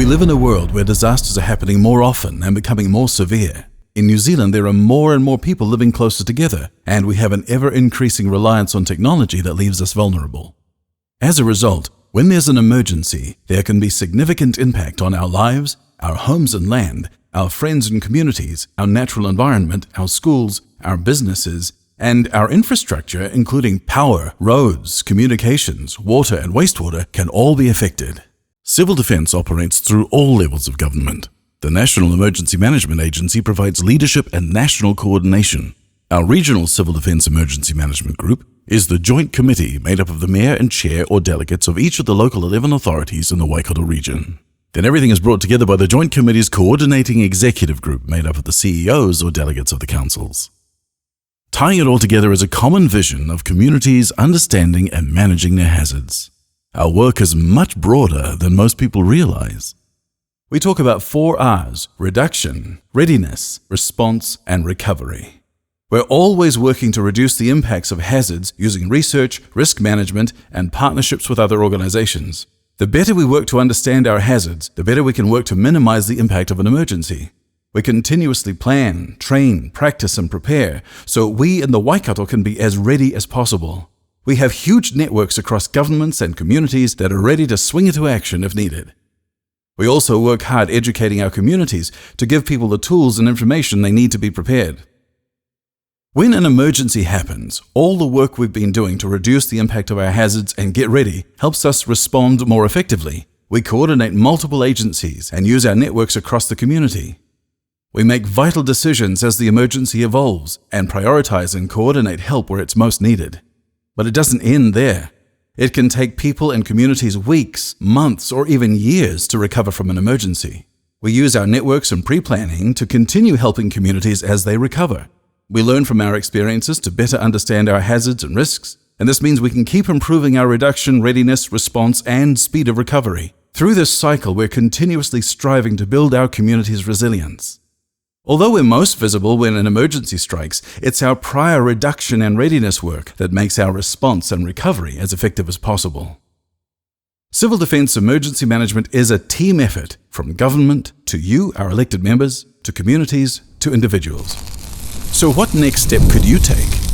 We live in a world where disasters are happening more often and becoming more severe. In New Zealand, there are more and more people living closer together, and we have an ever-increasing reliance on technology that leaves us vulnerable. As a result, when there's an emergency, there can be significant impact on our lives, our homes and land, our friends and communities, our natural environment, our schools, our businesses, and our infrastructure, including power, roads, communications, water, and wastewater, can all be affected. Civil defence operates through all levels of government. The National Emergency Management Agency provides leadership and national coordination. Our Regional Civil Defence Emergency Management Group is the joint committee made up of the mayor and chair or delegates of each of the local 11 authorities in the Waikato region. Then everything is brought together by the joint committee's coordinating executive group made up of the CEOs or delegates of the councils. Tying it all together is a common vision of communities understanding and managing their hazards. Our work is much broader than most people realize. We talk about 4 R's: reduction, readiness, response, and recovery. We're always working to reduce the impacts of hazards using research, risk management, and partnerships with other organizations. The better we work to understand our hazards, the better we can work to minimize the impact of an emergency. We continuously plan, train, practice, and prepare so we in the Waikato can be as ready as possible. We have huge networks across governments and communities that are ready to swing into action if needed. We also work hard educating our communities to give people the tools and information they need to be prepared. When an emergency happens, all the work we've been doing to reduce the impact of our hazards and get ready helps us respond more effectively. We coordinate multiple agencies and use our networks across the community. We make vital decisions as the emergency evolves and prioritize and coordinate help where it's most needed. But it doesn't end there. It can take people and communities weeks, months, or even years to recover from an emergency. We use our networks and pre-planning to continue helping communities as they recover. We learn from our experiences to better understand our hazards and risks, and this means we can keep improving our reduction, readiness, response, and speed of recovery. Through this cycle, we're continuously striving to build our community's resilience. Although we're most visible when an emergency strikes, it's our prior reduction and readiness work that makes our response and recovery as effective as possible. Civil defence emergency management is a team effort from government to you, our elected members, to communities, to individuals. So what next step could you take?